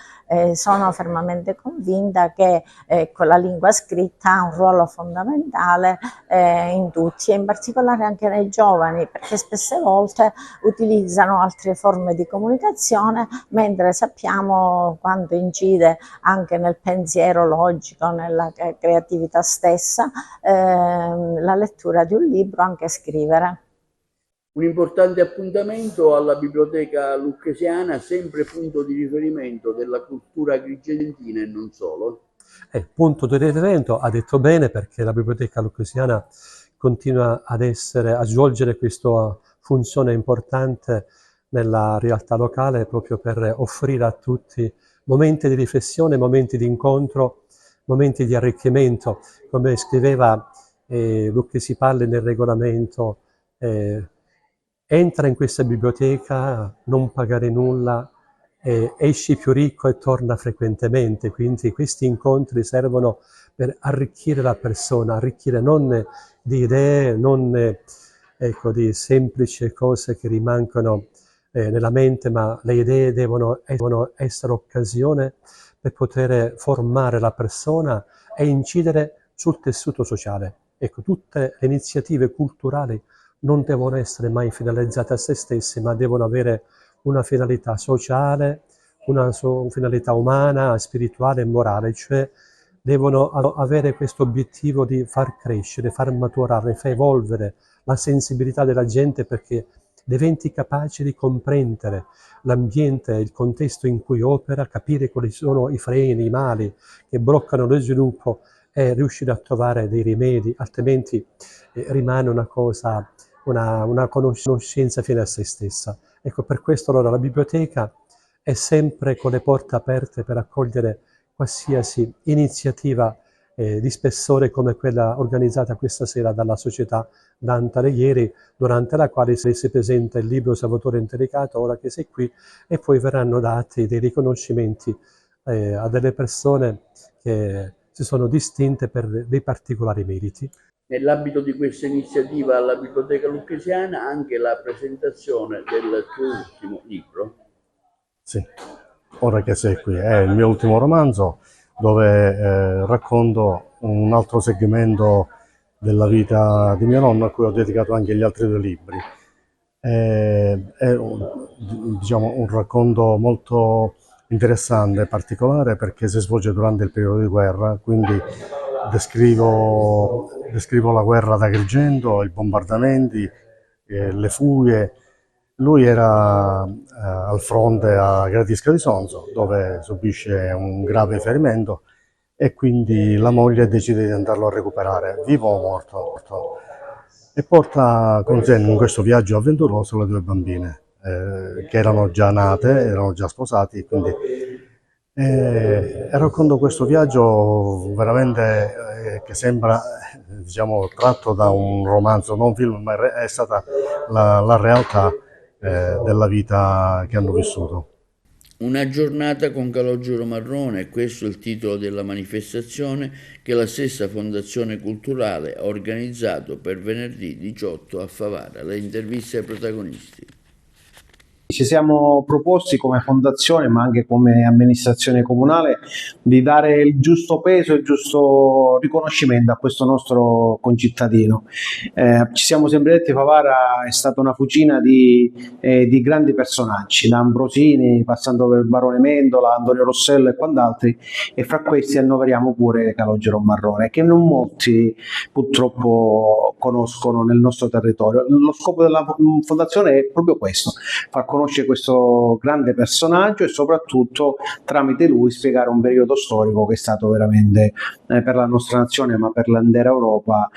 Sono fermamente convinta che la lingua scritta ha un ruolo fondamentale in tutti e in particolare anche nei giovani, perché spesse volte utilizzano altre forme di comunicazione, mentre sappiamo quanto incide anche nel pensiero logico, nella creatività stessa, la lettura di un libro, anche scrivere. Un importante appuntamento alla Biblioteca Lucchesiana, sempre punto di riferimento della cultura agrigentina e non solo. Punto di riferimento, ha detto bene, perché la Biblioteca Lucchesiana continua a svolgere questa funzione importante nella realtà locale, proprio per offrire a tutti momenti di riflessione, momenti di incontro, momenti di arricchimento. Come scriveva Lucchesi Palle nel regolamento, entra in questa biblioteca, non pagare nulla, esci più ricco e torna frequentemente. Quindi questi incontri servono per arricchire la persona, arricchire non di idee, non di semplici cose che rimangono nella mente, ma le idee devono essere occasione per poter formare la persona e incidere sul tessuto sociale. Ecco, tutte le iniziative culturali non devono essere mai finalizzate a se stesse, ma devono avere una finalità sociale, una finalità umana, spirituale e morale, cioè devono avere questo obiettivo di far crescere, far maturare, far evolvere la sensibilità della gente, perché diventi capace di comprendere l'ambiente, il contesto in cui opera, capire quali sono i freni, i mali che bloccano lo sviluppo e riuscire a trovare dei rimedi, altrimenti rimane una cosa, una conoscenza fine a se stessa. Ecco, per questo allora la biblioteca è sempre con le porte aperte per accogliere qualsiasi iniziativa di spessore come quella organizzata questa sera dalla società Dante Alighieri, durante la quale si presenta il libro Salvatore Indelicato, ora che sei qui, e poi verranno dati dei riconoscimenti a delle persone che si sono distinte per dei particolari meriti. Nell'ambito di questa iniziativa alla Biblioteca Lucchesiana anche la presentazione del tuo ultimo libro. Sì, ora che sei qui, è il mio ultimo romanzo dove racconto un altro segmento della vita di mio nonno, a cui ho dedicato anche gli altri 2 libri. È diciamo, un racconto molto interessante e particolare perché si svolge durante il periodo di guerra, quindi descrivo la guerra ad Agrigento, i bombardamenti, le fughe, Lui era al fronte a Gradisca di Sonzo, dove subisce un grave ferimento e quindi la moglie decide di andarlo a recuperare, vivo o morto, e porta con sé in questo viaggio avventuroso le 2 bambine, che erano già nate, erano già sposati, quindi racconto questo viaggio veramente che sembra, diciamo, tratto da un romanzo, non un film, ma è stata la realtà della vita che hanno vissuto. Una giornata con Calogero Marrone, è questo il titolo della manifestazione che la stessa Fondazione Culturale ha organizzato per venerdì 18 a Favara. Le interviste ai protagonisti. Ci siamo proposti come fondazione, ma anche come amministrazione comunale, di dare il giusto peso e il giusto riconoscimento a questo nostro concittadino. Ci siamo sempre detti, Favara è stata una fucina di grandi personaggi, da Ambrosini, passando per il Barone Mendola, Antonio Rossello e quant'altri, e fra questi annoveriamo pure Calogero Marrone, che non molti purtroppo conoscono nel nostro territorio. Lo scopo della fondazione è proprio questo, far conoscere questo grande personaggio e soprattutto tramite lui spiegare un periodo storico che è stato veramente per la nostra nazione, ma per l'intera Europa,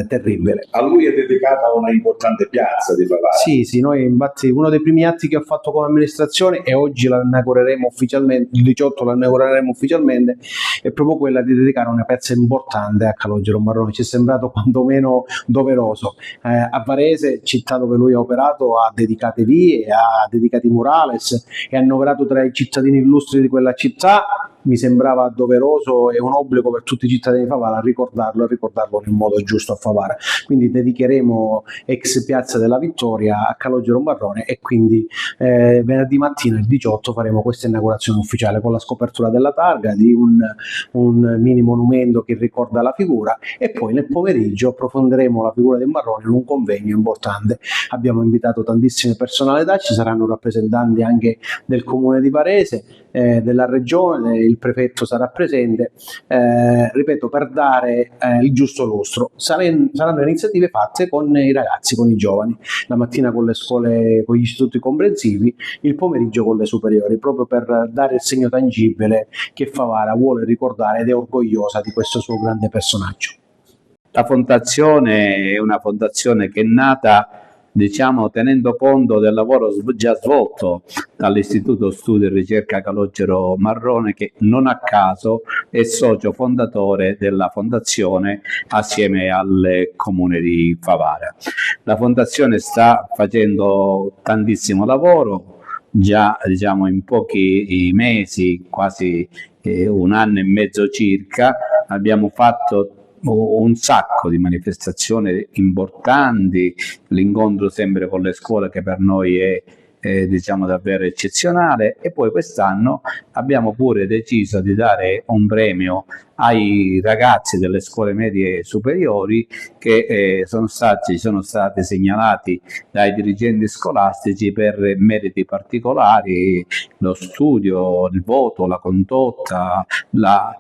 terribile. A lui è dedicata una importante piazza di Favara. Sì, noi infatti uno dei primi atti che ho fatto come amministrazione, e oggi la inaugureremo ufficialmente, il 18 la inaugureremo ufficialmente, è proprio quella di dedicare una piazza importante a Calogero Marrone. Ci è sembrato quantomeno doveroso. A Varese, città dove lui ha operato, ha dedicate vie, ha dedicati murales, è annoverato tra i cittadini illustri di quella città. Mi sembrava doveroso e un obbligo per tutti i cittadini di Favara ricordarlo nel modo giusto a Favara. Quindi dedicheremo ex Piazza della Vittoria a Calogero Marrone, e quindi venerdì mattina il 18 faremo questa inaugurazione ufficiale con la scopertura della targa, di un mini monumento che ricorda la figura, e poi nel pomeriggio approfondiremo la figura di Marrone in un convegno importante. Abbiamo invitato tantissime personalità, ci saranno rappresentanti anche del comune di Varese, della regione, il prefetto sarà presente, ripeto, per dare il giusto lustro. Saranno iniziative fatte con i ragazzi, con i giovani, la mattina con le scuole, con gli istituti comprensivi, il pomeriggio con le superiori, proprio per dare il segno tangibile che Favara vuole ricordare ed è orgogliosa di questo suo grande personaggio. La fondazione è una fondazione che è nata, diciamo, tenendo conto del lavoro già svolto dall'Istituto Studio e Ricerca Calogero Marrone, che non a caso è socio fondatore della fondazione assieme al comune di Favara. La fondazione sta facendo tantissimo lavoro, già, diciamo, in pochi mesi, quasi 1 anno e mezzo circa, abbiamo fatto un sacco di manifestazioni importanti, l'incontro sempre con le scuole che per noi è diciamo davvero eccezionale, e poi quest'anno abbiamo pure deciso di dare un premio ai ragazzi delle scuole medie superiori che sono stati segnalati dai dirigenti scolastici per meriti particolari, lo studio, il voto, la condotta, la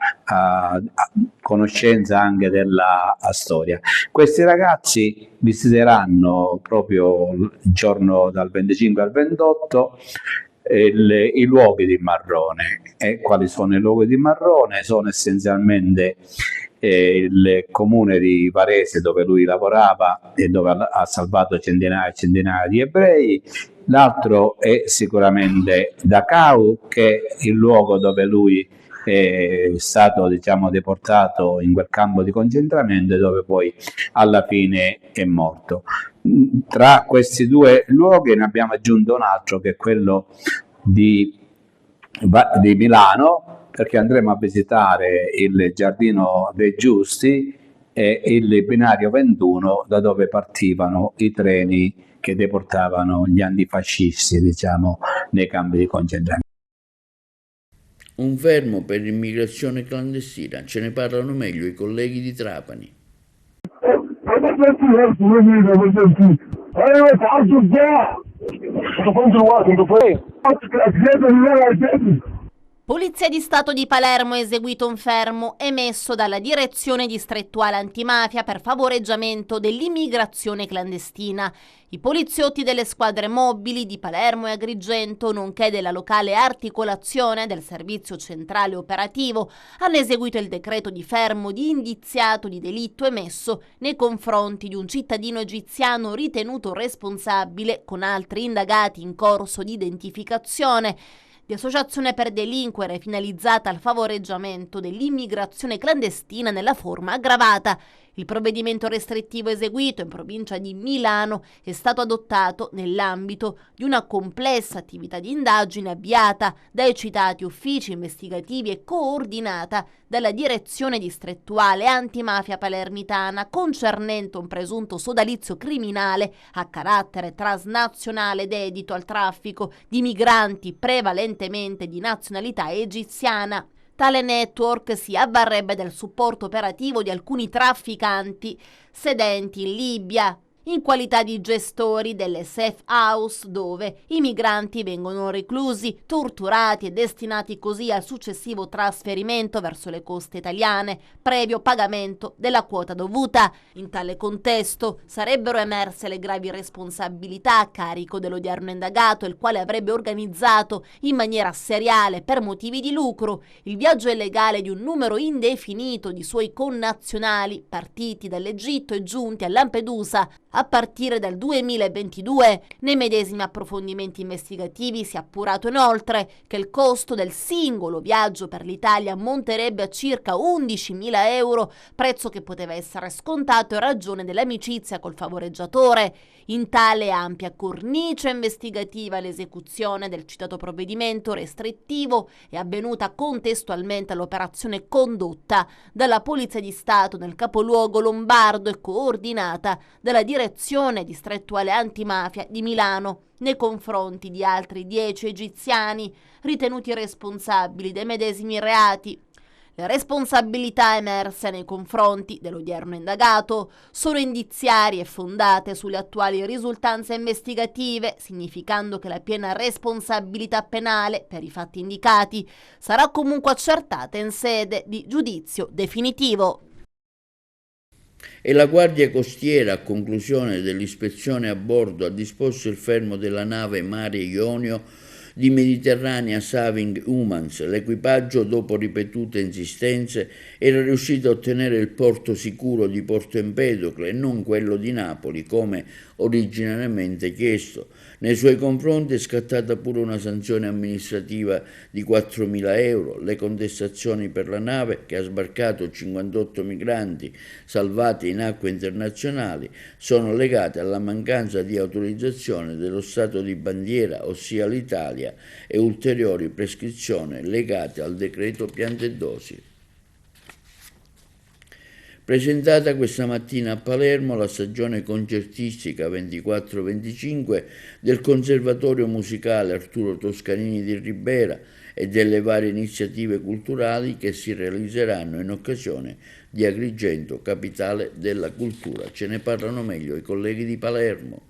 conoscenza anche della storia. Questi ragazzi visiteranno proprio il giorno dal 25 al 28 i luoghi di Marrone. E quali sono i luoghi di Marrone? Sono essenzialmente il comune di Varese, dove lui lavorava e dove ha salvato centinaia e centinaia di ebrei. L'altro è sicuramente Dachau, che è il luogo dove lui è stato, diciamo, deportato in quel campo di concentramento e dove poi alla fine è morto. Tra questi 2 luoghi ne abbiamo aggiunto un altro, che è quello di Milano, perché andremo a visitare il Giardino dei Giusti e il binario 21, da dove partivano i treni che deportavano gli antifascisti, diciamo, nei campi di concentramento. Un fermo per l'immigrazione clandestina, ce ne parlano meglio i colleghi di Trapani. Polizia di Stato di Palermo ha eseguito un fermo emesso dalla Direzione Distrettuale Antimafia per favoreggiamento dell'immigrazione clandestina. I poliziotti delle squadre mobili di Palermo e Agrigento, nonché della locale articolazione del Servizio Centrale Operativo, hanno eseguito il decreto di fermo di indiziato di delitto emesso nei confronti di un cittadino egiziano ritenuto responsabile, con altri indagati in corso di identificazione, di associazione per delinquere finalizzata al favoreggiamento dell'immigrazione clandestina nella forma aggravata. Il provvedimento restrittivo eseguito in provincia di Milano è stato adottato nell'ambito di una complessa attività di indagine avviata dai citati uffici investigativi e coordinata dalla Direzione Distrettuale Antimafia Palermitana, concernente un presunto sodalizio criminale a carattere transnazionale dedito al traffico di migranti prevalentemente di nazionalità egiziana. Tale network si avvarrebbe del supporto operativo di alcuni trafficanti sedenti in Libia, in qualità di gestori delle safe house dove i migranti vengono reclusi, torturati e destinati così al successivo trasferimento verso le coste italiane, previo pagamento della quota dovuta. In tale contesto sarebbero emerse le gravi responsabilità a carico dell'odierno indagato, il quale avrebbe organizzato in maniera seriale, per motivi di lucro, il viaggio illegale di un numero indefinito di suoi connazionali partiti dall'Egitto e giunti a Lampedusa a partire dal 2022. Nei medesimi approfondimenti investigativi si è appurato inoltre che il costo del singolo viaggio per l'Italia ammonterebbe a circa 11.000 euro, prezzo che poteva essere scontato in ragione dell'amicizia col favoreggiatore. In tale ampia cornice investigativa l'esecuzione del citato provvedimento restrittivo è avvenuta contestualmente all'operazione condotta dalla Polizia di Stato nel capoluogo lombardo e coordinata dalla Direzione Distrettuale Antimafia di Milano nei confronti di altri 10 egiziani ritenuti responsabili dei medesimi reati. Le responsabilità emerse nei confronti dell'odierno indagato sono indiziarie e fondate sulle attuali risultanze investigative, significando che la piena responsabilità penale per i fatti indicati sarà comunque accertata in sede di giudizio definitivo. E la Guardia Costiera, a conclusione dell'ispezione a bordo, ha disposto il fermo della nave Mare Ionio di Mediterranea Saving Humans. L'equipaggio, dopo ripetute insistenze, era riuscito a ottenere il porto sicuro di Porto Empedocle e non quello di Napoli, come originariamente chiesto. Nei suoi confronti è scattata pure una sanzione amministrativa di 4.000 euro. Le contestazioni per la nave, che ha sbarcato 58 migranti salvati in acque internazionali, sono legate alla mancanza di autorizzazione dello Stato di bandiera, ossia l'Italia, e ulteriori prescrizioni legate al decreto Piantedosi. Presentata questa mattina a Palermo la stagione concertistica 24-25 del Conservatorio Musicale Arturo Toscanini di Ribera e delle varie iniziative culturali che si realizzeranno in occasione di Agrigento, capitale della cultura. Ce ne parlano meglio i colleghi di Palermo.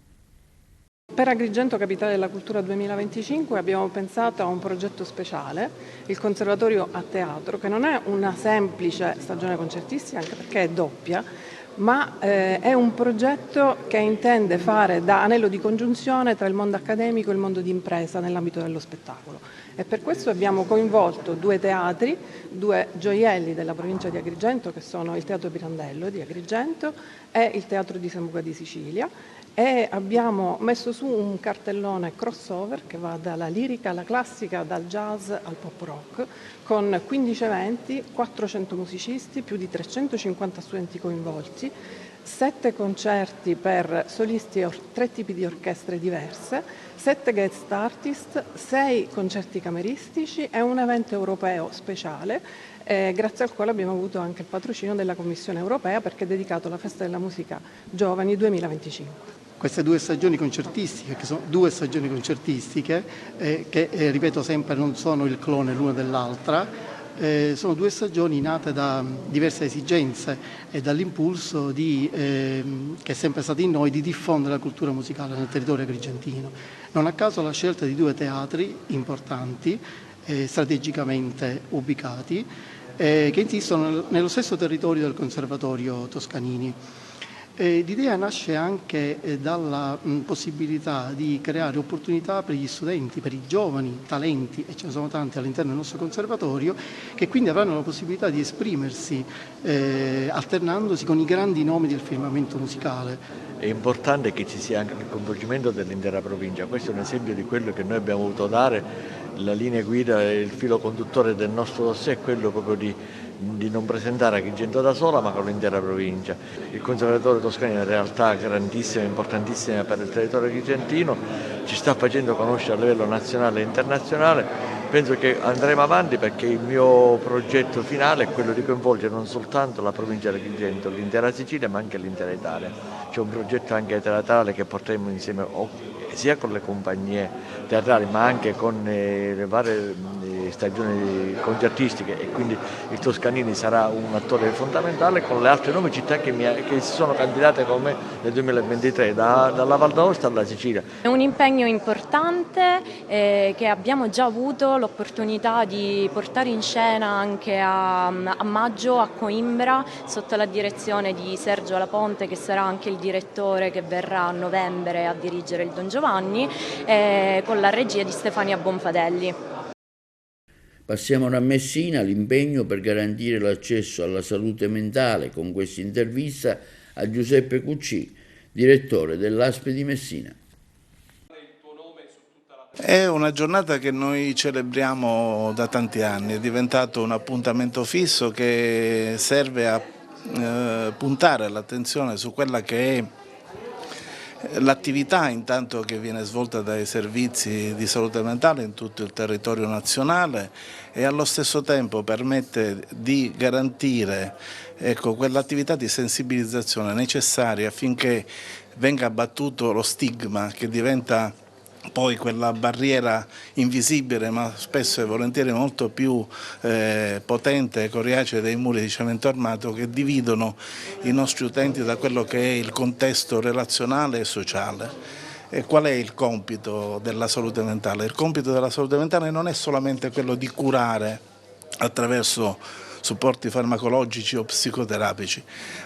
Per Agrigento Capitale della Cultura 2025 abbiamo pensato a un progetto speciale, il Conservatorio a Teatro, che non è una semplice stagione concertistica, anche perché è doppia, ma è un progetto che intende fare da anello di congiunzione tra il mondo accademico e il mondo di impresa nell'ambito dello spettacolo. E per questo abbiamo coinvolto 2 teatri, 2 gioielli della provincia di Agrigento, che sono il Teatro Pirandello di Agrigento e il Teatro di Sambuca di Sicilia, e abbiamo messo su un cartellone crossover che va dalla lirica alla classica, dal jazz al pop rock, con 15 eventi, 400 musicisti, più di 350 studenti coinvolti, 7 concerti per solisti e 3 tipi di orchestre diverse, 7 guest artist, 6 concerti cameristici e un evento europeo speciale, grazie al quale abbiamo avuto anche il patrocinio della Commissione europea, perché è dedicato alla Festa della Musica Giovani 2025. Queste 2 stagioni concertistiche, che sono 2 stagioni concertistiche, che ripeto sempre non sono il clone l'una dell'altra, sono 2 stagioni nate da diverse esigenze e dall'impulso che è sempre stato in noi di diffondere la cultura musicale nel territorio agrigentino. Non a caso la scelta di 2 teatri importanti, strategicamente ubicati, che insistono nello stesso territorio del Conservatorio Toscanini. L'idea nasce anche dalla possibilità di creare opportunità per gli studenti, per i giovani talenti, e ce ne sono tanti all'interno del nostro conservatorio, che quindi avranno la possibilità di esprimersi alternandosi con i grandi nomi del firmamento musicale. È importante che ci sia anche il coinvolgimento dell'intera provincia, questo è un esempio di quello che noi abbiamo voluto dare. La linea guida e il filo conduttore del nostro dossier è quello proprio di non presentare Agrigento da sola, ma con l'intera provincia. Il Conservatorio Toscanini è una realtà grandissima, importantissima per il territorio agrigentino, ci sta facendo conoscere a livello nazionale e internazionale. Penso che andremo avanti perché il mio progetto finale è quello di coinvolgere non soltanto la provincia di Agrigento, l'intera Sicilia, ma anche l'intera Italia. C'è un progetto anche teatrale che porteremo insieme sia con le compagnie teatrali ma anche con le varie stagioni concertistiche, e quindi il Toscanini sarà un attore fondamentale con le altre 9 città che si sono candidate con me nel 2023, dalla Val d'Aosta alla Sicilia. È un impegno importante che abbiamo già avuto l'opportunità di portare in scena anche a maggio a Coimbra sotto la direzione di Sergio Laponte, che sarà anche il direttore che verrà a novembre a dirigere il Don Giovanni, con la regia di Stefania Bonfadelli. Passiamo ora a Messina, l'impegno per garantire l'accesso alla salute mentale, con questa intervista a Giuseppe Cucci, direttore dell'ASP di Messina. È una giornata che noi celebriamo da tanti anni, è diventato un appuntamento fisso che serve a puntare l'attenzione su quella che è l'attività intanto che viene svolta dai servizi di salute mentale in tutto il territorio nazionale, e allo stesso tempo permette di garantire quell'attività di sensibilizzazione necessaria affinché venga abbattuto lo stigma che diventa poi quella barriera invisibile, ma spesso e volentieri molto più potente e coriacea dei muri di cemento armato che dividono i nostri utenti da quello che è il contesto relazionale e sociale. E qual è il compito della salute mentale? Il compito della salute mentale non è solamente quello di curare attraverso supporti farmacologici o psicoterapici,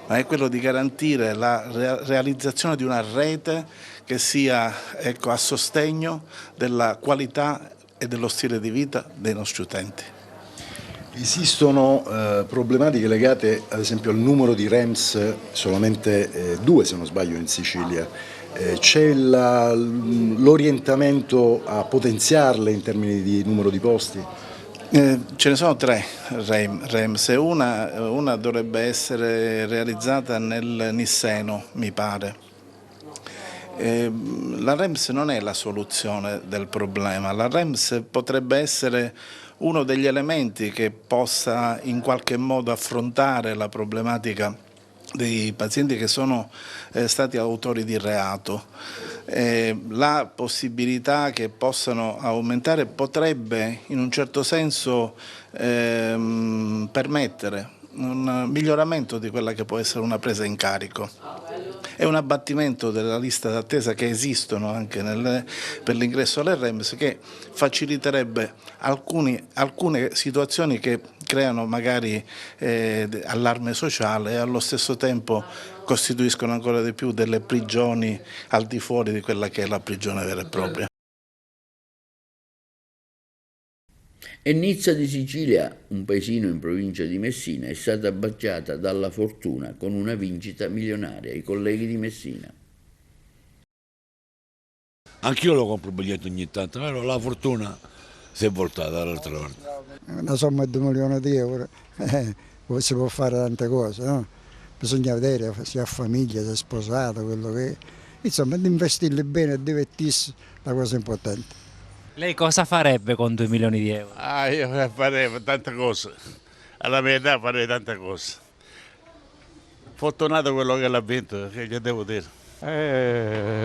ma è quello di garantire la realizzazione di una rete che sia a sostegno della qualità e dello stile di vita dei nostri utenti. Esistono problematiche legate ad esempio al numero di REMS, solamente 2 se non sbaglio in Sicilia. C'è l'orientamento a potenziarle in termini di numero di posti? Ce ne sono 3 REMS, una dovrebbe essere realizzata nel Nisseno, mi pare. La REMS non è la soluzione del problema, la REMS potrebbe essere uno degli elementi che possa in qualche modo affrontare la problematica dei pazienti che sono stati autori di reato. La possibilità che possano aumentare potrebbe in un certo senso permettere un miglioramento di quella che può essere una presa in carico. È un abbattimento della lista d'attesa che esistono anche per l'ingresso alle REMS, che faciliterebbe alcune situazioni che creano magari allarme sociale e allo stesso tempo costituiscono ancora di più delle prigioni al di fuori di quella che è la prigione vera e propria. E Nizza di Sicilia, un paesino in provincia di Messina, è stata baciata dalla fortuna con una vincita milionaria. I colleghi di Messina. Anch'io lo compro il biglietto ogni tanto, però la fortuna si è voltata dall'altra parte. Una somma di 2 milioni di euro, si può fare tante cose, no? Bisogna vedere se ha famiglia, se è sposato, quello che è. Insomma, di investirli bene e divertirsi, la cosa importante. Lei cosa farebbe con 2 milioni di euro? Io farei tante cose, alla mia età farei tante cose. Fortunato quello che l'ha vinto, che gli devo dire.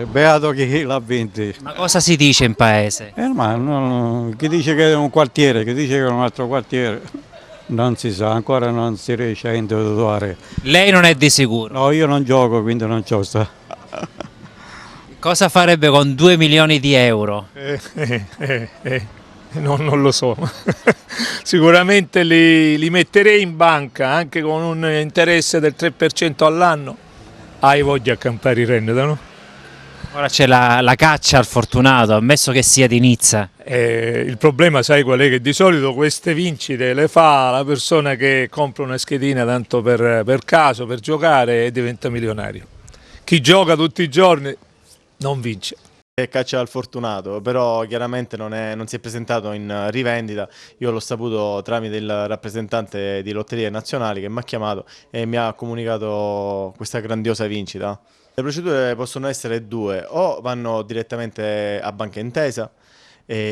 Beato chi l'ha vinto. Ma cosa si dice in paese? Chi dice che è un quartiere, chi dice che è un altro quartiere, non si sa, ancora non si riesce a individuare. Lei non è di sicuro? No, io non gioco, quindi non c'ho sta. Cosa farebbe con 2 milioni di euro? Non lo so, sicuramente li metterei in banca anche con un interesse del 3% all'anno. Hai voglia a campare i Rennes, no? Ora c'è la caccia al fortunato, ammesso che sia di Nizza. Il problema sai qual è? Che di solito queste vincite le fa la persona che compra una schedina tanto per caso, per giocare e diventa milionario. Chi gioca tutti i giorni non vince. È caccia al fortunato, però chiaramente non si è presentato in rivendita. Io l'ho saputo tramite il rappresentante di Lotterie Nazionali che mi ha chiamato e mi ha comunicato questa grandiosa vincita. Le procedure possono essere due: o vanno direttamente a Banca Intesa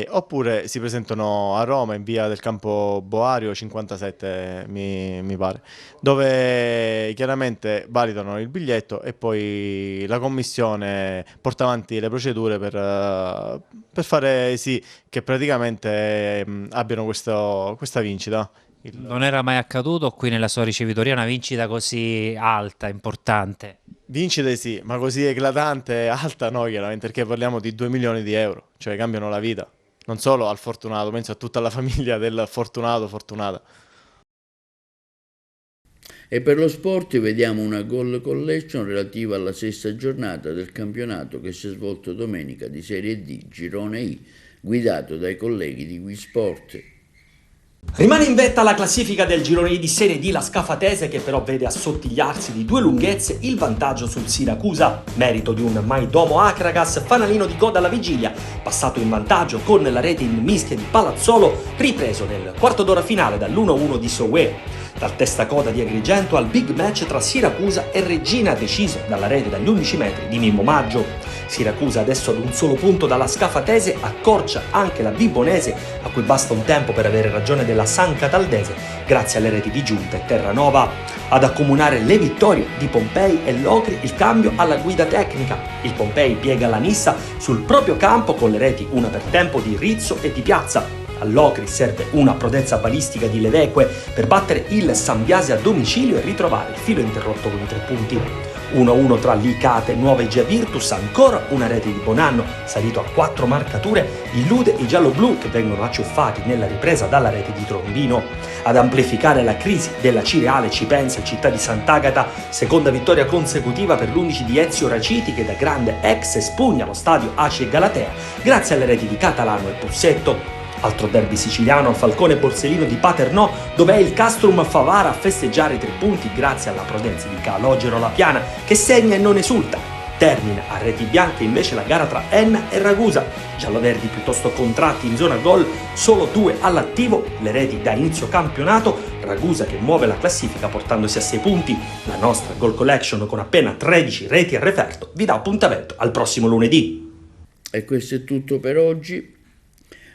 oppure si presentano a Roma in via del Campo Boario 57 mi pare, dove chiaramente validano il biglietto e poi la commissione porta avanti le procedure per fare sì che praticamente abbiano questa vincita. Non era mai accaduto qui nella sua ricevitoria una vincita così alta, importante? Vincite sì, ma così eclatante, alta no, chiaramente, perché parliamo di 2 milioni di euro, cioè cambiano la vita, non solo al fortunato, penso a tutta la famiglia del fortunato, fortunata. E per lo sport vediamo una goal collection relativa alla sesta giornata del campionato che si è svolto domenica di Serie D, Girone I, guidato dai colleghi di Wisport. Rimane in vetta la classifica del girone I di Serie D la Scafatese, che però vede assottigliarsi di 2 lunghezze il vantaggio sul Siracusa, merito di un Maidomo Acragas, fanalino di coda alla vigilia, passato in vantaggio con la rete in mischia di Palazzolo, ripreso nel quarto d'ora finale dall'1-1 di Sowe. Dal testacoda di Agrigento al big match tra Siracusa e Reggina, deciso dalla rete dagli 11 metri di Mimmo Maggio. Siracusa adesso ad un solo punto dalla Scafatese accorcia anche la Vibonese, a cui basta un tempo per avere ragione della San Cataldese, grazie alle reti di Giunta e Terranova. Ad accomunare le vittorie di Pompei e Locri il cambio alla guida tecnica. Il Pompei piega la Nissa sul proprio campo con le reti una per tempo di Rizzo e di Piazza. All'Ocri serve una prudenza balistica di Leveque per battere il San Biase a domicilio e ritrovare il filo interrotto con i 3 punti. 1-1 tra Licate, Nuova Egea Virtus, ancora una rete di Bonanno, salito a 4 marcature, illude i gialloblu che vengono acciuffati nella ripresa dalla rete di Trombino. Ad amplificare la crisi della Cireale ci pensa il Città di Sant'Agata, seconda vittoria consecutiva per l'11 di Ezio Raciti che da grande ex espugna lo stadio Aci e Galatea, grazie alle reti di Catalano e Pussetto. Altro derby siciliano, Falcone Borsellino di Paternò, dove è il Castrum Favara a festeggiare i 3 punti grazie alla prudenza di Calogero La Piana, che segna e non esulta. Termina a reti bianche invece la gara tra Enna e Ragusa. Gialloverdi piuttosto contratti in zona gol, solo 2 all'attivo, le reti da inizio campionato, Ragusa che muove la classifica portandosi a 6 punti. La nostra goal collection con appena 13 reti a referto vi dà appuntamento al prossimo lunedì. E questo è tutto per oggi.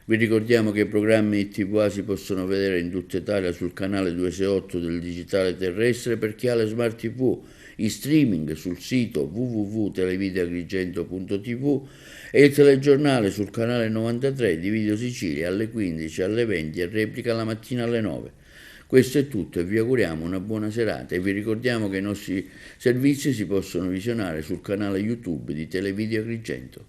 Vi ricordiamo che i programmi di TVA si possono vedere in tutta Italia sul canale 268 del digitale terrestre per chi ha le smart TV, in streaming sul sito www.televideoagrigento.tv e il telegiornale sul canale 93 di Video Sicilia alle 15, alle 20 e replica la mattina alle 9. Questo è tutto e vi auguriamo una buona serata e vi ricordiamo che i nostri servizi si possono visionare sul canale YouTube di Televideo Agrigento.